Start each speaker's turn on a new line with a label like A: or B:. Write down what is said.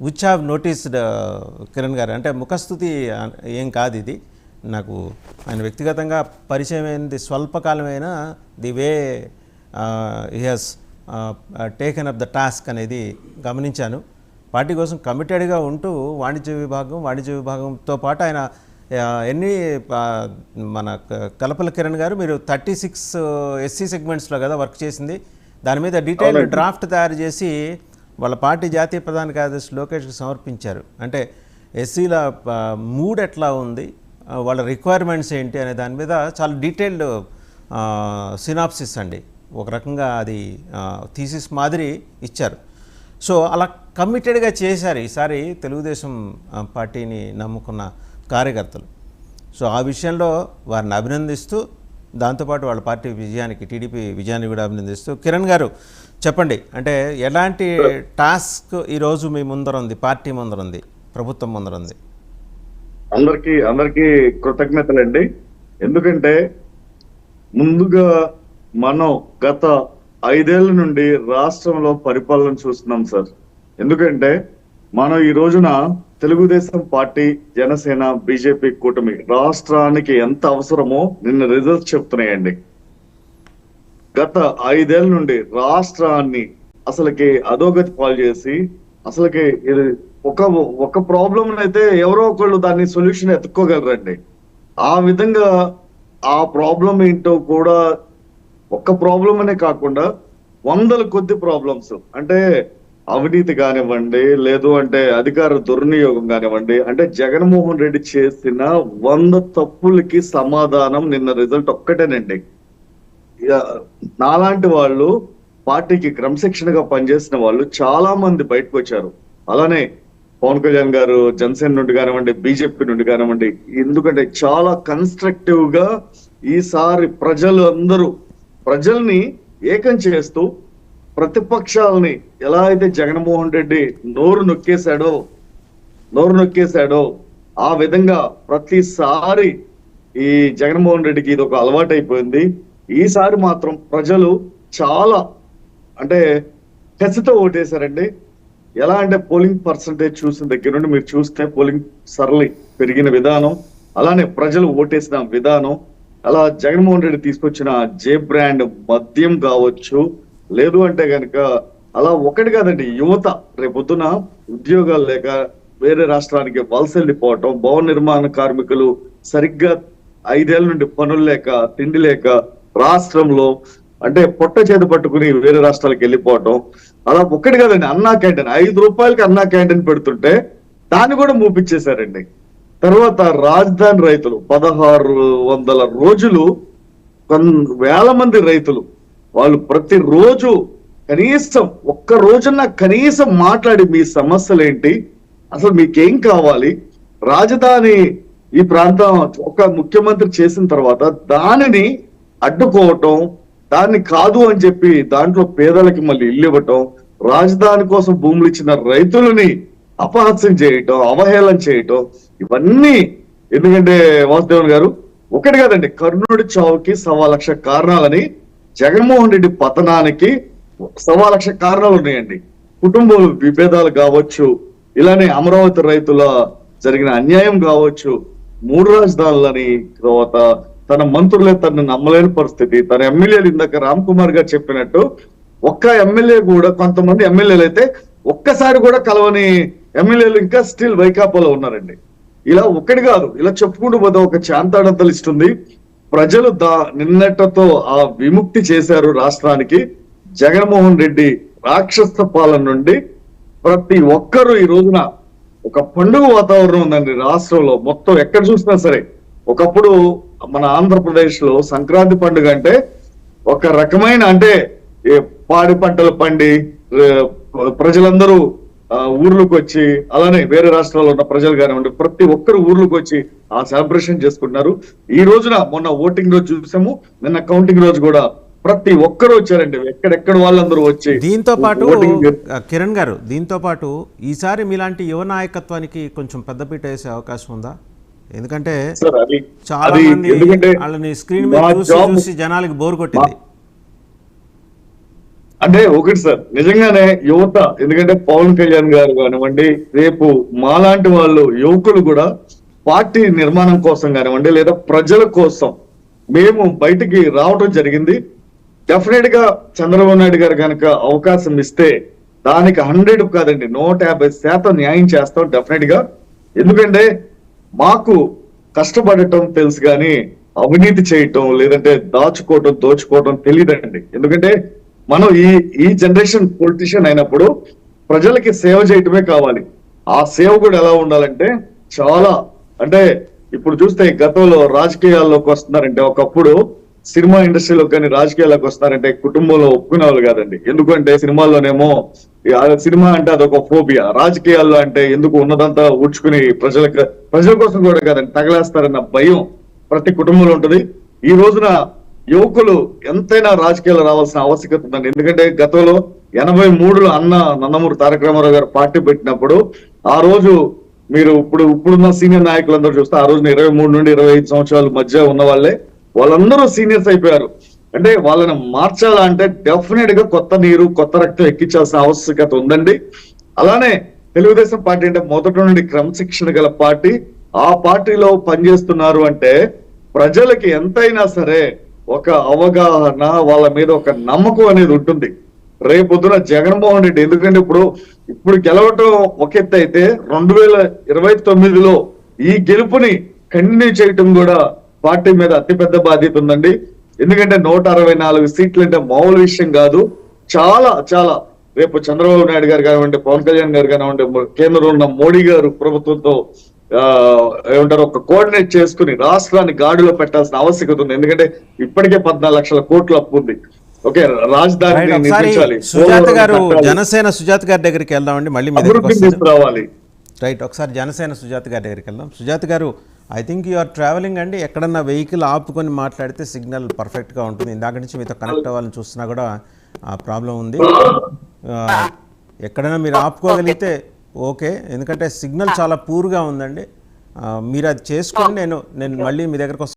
A: Which have noticed Kiran గారు, అంటే ముఖస్థుతి ఏం కాదు ఇది, నాకు ఆయన వ్యక్తిగతంగా పరిచయం అయింది స్వల్పకాలమైన the way he has taken up the task అనేది గమనించాను. పార్టీ కోసం కమిటెడ్గా ఉంటూ వాణిజ్య విభాగంతో పాటు ఆయన ఎన్ని మన కలపల కిరణ్ గారు మీరు 36 ఎస్సీ సెగ్మెంట్స్లో కదా వర్క్ చేసింది, దాని మీద డీటెయిల్డ్ డ్రాఫ్ట్ తయారు చేసి వాళ్ళ పార్టీ జాతీయ ప్రధాన కార్యదర్శి లోకేష్కి సమర్పించారు. అంటే ఎస్సీల మూడ్ ఎట్లా ఉంది, వాళ్ళ రిక్వైర్మెంట్స్ ఏంటి అనే దాని మీద చాలా డీటెయిల్డ్ సినాప్సిస్ అండి, ఒక రకంగా అది థీసిస్ మాదిరి ఇచ్చారు. సో అలా కమిటెడ్గా చేశారు ఈసారి తెలుగుదేశం పార్టీని నమ్ముకున్న కార్యకర్తలు. సో ఆ విషయంలో వారిని అభినందిస్తూ, దాంతోపాటు వాళ్ళ పార్టీ విజయానికి, టీడీపీ విజయాన్ని కూడా అభినందిస్తూ, కిరణ్ గారు చెప్పండి, అంటే ఎలాంటి టాస్క్ ఈరోజు మీ ముందర ఉంది, పార్టీ ముందర ఉంది, ప్రభుత్వం ముందర ఉంది?
B: అందరికీ కృతజ్ఞతలండి. ఎందుకంటే ముందుగా మనం గత 5 ఏళ్ల నుండి రాష్ట్రంలో పరిపాలన చూస్తున్నాం సార్. ఎందుకంటే మనం ఈ రోజున తెలుగుదేశం పార్టీ, జనసేన, బీజేపీ కూటమి రాష్ట్రానికి ఎంత అవసరమో నిన్న రిజల్ట్స్ చెప్తున్నాయండి. గత 5 ఏళ్ల నుండి రాష్ట్రాన్ని అసలుకి అధోగతి పాలు చేసి, అసలుకి ఒక ప్రాబ్లం అయితే ఎవరో ఒకళ్ళు దాన్ని సొల్యూషన్ ఎత్తుక్కోగలరండి. ఆ విధంగా ఆ ప్రాబ్లం ఏంటో కూడా, ఒక్క ప్రాబ్లం అనే కాకుండా 100ల కొద్ది ప్రాబ్లమ్స్, అంటే అవినీతి కానివ్వండి, లేదు అంటే అధికార దుర్వినియోగం కానివ్వండి, అంటే జగన్మోహన్ రెడ్డి చేసిన 100 తప్పులకి సమాధానం నిన్న రిజల్ట్ ఒక్కటేనండి. నాలాంటి వాళ్ళు, పార్టీకి క్రమశిక్షణగా పనిచేసిన వాళ్ళు చాలా మంది బయటకు వచ్చారు. అలానే పవన్ కళ్యాణ్ గారు జనసేన నుండి కానివ్వండి, బీజేపీ నుండి కానివ్వండి, ఎందుకంటే చాలా కన్స్ట్రక్టివ్ గా ఈసారి ప్రజల్ని ఏకం చేస్తూ, ప్రతిపక్షాలని ఎలా అయితే జగన్మోహన్ రెడ్డి నోరు నొక్కేశాడో ఆ విధంగా ప్రతిసారి ఈ జగన్మోహన్ రెడ్డికి ఇది ఒక అలవాటైపోయింది. ఈసారి మాత్రం ప్రజలు చాలా అంటే కసితో ఓటేశారండి. ఎలా అంటే పోలింగ్ పర్సంటేజ్ చూసిన దగ్గర నుండి మీరు చూస్తే పోలింగ్ సరళి పెరిగిన విధానం, అలానే ప్రజలు ఓటేసిన విధానం, అలా జగన్మోహన్ రెడ్డి తీసుకొచ్చిన జే బ్రాండ్ మద్యం కావచ్చు, లేదు అంటే కనుక అలా ఒకటి కాదండి, యువత రేపొద్దున ఉద్యోగాలు లేక వేరే రాష్ట్రానికి వలస వెళ్ళిపోవటం, భవన నిర్మాణ కార్మికులు సరిగ్గా 5 ఏళ్ల నుండి పనులు లేక, తిండి లేక రాష్ట్రంలో అంటే పొట్ట చేతి పట్టుకుని వేరే రాష్ట్రాలకు వెళ్ళిపోవటం, అలా ఒక్కటి కాదండి, అన్నా క్యాంటీన్ 5 రూపాయలకి అన్నా క్యాంటీన్ పెడుతుంటే దాన్ని కూడా మూపించేశారండి. తర్వాత రాజధాని రైతులు 1600 రోజులు, వేల మంది రైతులు వాళ్ళు ప్రతిరోజు కనీసం ఒక్క రోజున కనీసం మాట్లాడి మీ సమస్యలు ఏంటి, అసలు మీకేం కావాలి, రాజధాని ఈ ప్రాంతం ఒక ముఖ్యమంత్రి చేసిన తర్వాత దానిని అడ్డుకోవటం, దాన్ని కాదు అని చెప్పి దాంట్లో పేదలకి మళ్ళీ ఇల్లు ఇవ్వటం, రాజధాని కోసం భూములు ఇచ్చిన రైతులని అపహాస్యం చేయటం, అవహేళన చేయటం, ఇవన్నీ ఎందుకంటే వాసుదేవన్ గారు ఒకటి కాదండి, కర్ణుడి చావుకి 1,00,000 కారణాలని, జగన్మోహన్ రెడ్డి పతనానికి 1,00,000 కారణాలు ఉన్నాయండి. కుటుంబ విభేదాలు కావచ్చు, ఇలానే అమరావతి రైతుల జరిగిన అన్యాయం కావచ్చు, 3 రాజధానులని, తర్వాత తన మంత్రులే తనను నమ్మలేని పరిస్థితి, తన ఎమ్మెల్యేలు ఇందాక రామ్ కుమార్ గారు చెప్పినట్టు ఒక్క ఎమ్మెల్యే కూడా, కొంతమంది ఎమ్మెల్యేలు అయితే ఒక్కసారి కూడా కలవని ఎమ్మెల్యేలు ఇంకా స్టిల్ వైకాపాలో ఉన్నారండి. ఇలా ఒక్కటి కాదు, ఇలా చెప్పుకుంటూ పోతే ఒక చాంతాడంత లిస్ట్ ఉంది. ప్రజలు నిన్నటితో ఆ విముక్తి చేశారు రాష్ట్రానికి. జగన్మోహన్ రెడ్డి రాక్షస పాలన నుండి ప్రతి ఒక్కరూ ఈ రోజున ఒక పండుగ వాతావరణం ఉందండి రాష్ట్రంలో. మొత్తం ఎక్కడ చూసినా సరే, ఒకప్పుడు మన ఆంధ్రప్రదేశ్ లో సంక్రాంతి పండుగ అంటే ఒక రకమైన, అంటే పాడి పంటలు పండి ప్రజలందరూ ఊర్లోకి వచ్చి, అలానే వేరే రాష్ట్రాల్లో ఉన్న ప్రజలు కానివ్వండి, ప్రతి ఒక్కరు ఊర్లోకి వచ్చి ఆ సెలబ్రేషన్ చేసుకుంటున్నారు. ఈ రోజున మొన్న ఓటింగ్ రోజు చూసాము, నిన్న కౌంటింగ్ రోజు కూడా ప్రతి ఒక్కరు వచ్చారండి, ఎక్కడెక్కడ వాళ్ళందరూ వచ్చి.
A: దీంతో పాటు కిరణ్ గారు, దీంతో పాటు ఈసారి మీలాంటి యువ నాయకత్వానికి కొంచెం పెద్దపీట వేసే అవకాశం ఉందా? ఎందుకంటే చాలా మంది వాళ్ళని స్క్రీన్ మీద చూసి జనాలకి బోర్ కొట్టింది.
B: అంటే ఒకటి సార్, నిజంగానే యువత, ఎందుకంటే పవన్ కళ్యాణ్ గారు కానివ్వండి, రేపు మాలాంటి వాళ్ళు యువకులు కూడా పార్టీ నిర్మాణం కోసం కానివ్వండి, లేదా ప్రజల కోసం మేము బయటికి రావడం జరిగింది. డెఫినెట్ గా చంద్రబాబు నాయుడు గారు కనుక అవకాశం ఇస్తే దానికి 100 కాదండి 150% న్యాయం చేస్తాం డెఫినెట్ గా. ఎందుకంటే మాకు కష్టపడటం తెలుసు కానీ అవినీతి చేయటం, లేదంటే దాచుకోవటం దోచుకోవటం తెలియదండి. ఎందుకంటే మనం ఈ జనరేషన్ పొలిటీషియన్ అయినప్పుడు ప్రజలకి సేవ చేయటమే కావాలి. ఆ సేవ కూడా ఎలా ఉండాలంటే చాలా, అంటే ఇప్పుడు చూస్తే గతంలో రాజకీయాల్లోకి వస్తున్నారంటే, ఒకప్పుడు సినిమా ఇండస్ట్రీలో కానీ రాజకీయాల్లోకి వస్తున్నారంటే కుటుంబంలో ఒప్పుకునే వాళ్ళు కాదండి. ఎందుకంటే సినిమాల్లోనేమో సినిమా అంటే అదొక ఫోబియా, రాజకీయాల్లో అంటే ఎందుకు ఉన్నదంతా ఊడ్చుకుని ప్రజల కోసం కూడా కాదండి తగలేస్తారన్న భయం ప్రతి కుటుంబంలో ఉంటుంది. ఈ రోజున యువకులు ఎంతైనా రాజకీయాలు రావాల్సిన ఆవశ్యకత ఉందండి. ఎందుకంటే గతంలో 83లో నందమూరి తారక రామారావు గారు పార్టీ పెట్టినప్పుడు, ఆ రోజు మీరు ఇప్పుడున్న సీనియర్ నాయకులందరూ చూస్తే ఆ రోజున 23 నుండి 25 సంవత్సరాల మధ్య ఉన్న వాళ్ళందరూ సీనియర్స్ అయిపోయారు. అంటే వాళ్ళని మార్చాలా అంటే డెఫినెట్ గా కొత్త నీరు, కొత్త రక్తం ఎక్కించాల్సిన ఆవశ్యకత ఉందండి. అలానే తెలుగుదేశం పార్టీ అంటే మొదటి నుండి క్రమశిక్షణ గల పార్టీ. ఆ పార్టీలో పనిచేస్తున్నారు అంటే ప్రజలకి ఎంతైనా సరే ఒక అవగాహన, వాళ్ళ మీద ఒక నమ్మకం అనేది ఉంటుంది. రేపొద్దున జగన్మోహన్ రెడ్డి, ఎందుకంటే ఇప్పుడు గెలవటం ఒక ఎత్తు అయితే 2029లో ఈ గెలుపుని కంటిన్యూ చేయటం కూడా పార్టీ మీద అతిపెద్ద బాధ్యత ఉందండి. ఎందుకంటే 164 సీట్లు అంటే మామూలు విషయం కాదు. చాలా చాలా రేపు చంద్రబాబు నాయుడు గారు కానివ్వండి, పవన్ కళ్యాణ్ గారు కానివ్వండి, కేంద్రంలో ఉన్న మోడీ గారు ప్రభుత్వంతో ఏమంటారు ఒక కోఆర్డినేట్ చేసుకుని రాష్ట్రాన్ని గాడిలో పెట్టాల్సిన ఆవశ్యకత ఉంది. ఎందుకంటే ఇప్పటికే 14 లక్షల కోట్ల అప్పు ఉంది. ఓకే, రాజధానిని నిర్మించాలి,
A: సుజాత గారు, జనసేన సుజాత గారి దగ్గరికి వెళ్దామండి, మళ్ళీ మీ దగ్గరికి
B: అభివృద్ధి తీసుకురావాలి.
A: రైట్, ఒకసారి జనసేన సుజాత గారి దగ్గరికి వెళ్దాం. Sujatha garu, I think you are travelling అండి. ఎక్కడన్నా వెహికల్ ఆపుకొని మాట్లాడితే సిగ్నల్ పర్ఫెక్ట్గా ఉంటుంది. ఇందాక నుంచి మీతో కనెక్ట్ అవ్వాలని చూస్తున్నా కూడా ఆ ప్రాబ్లం ఉంది. ఎక్కడైనా మీరు ఆపుకోగలిగితే ఓకే, ఎందుకంటే సిగ్నల్ చాలా పూర్గా ఉందండి. మీరు అది చేసుకొని నేను మళ్ళీ మీ దగ్గరకు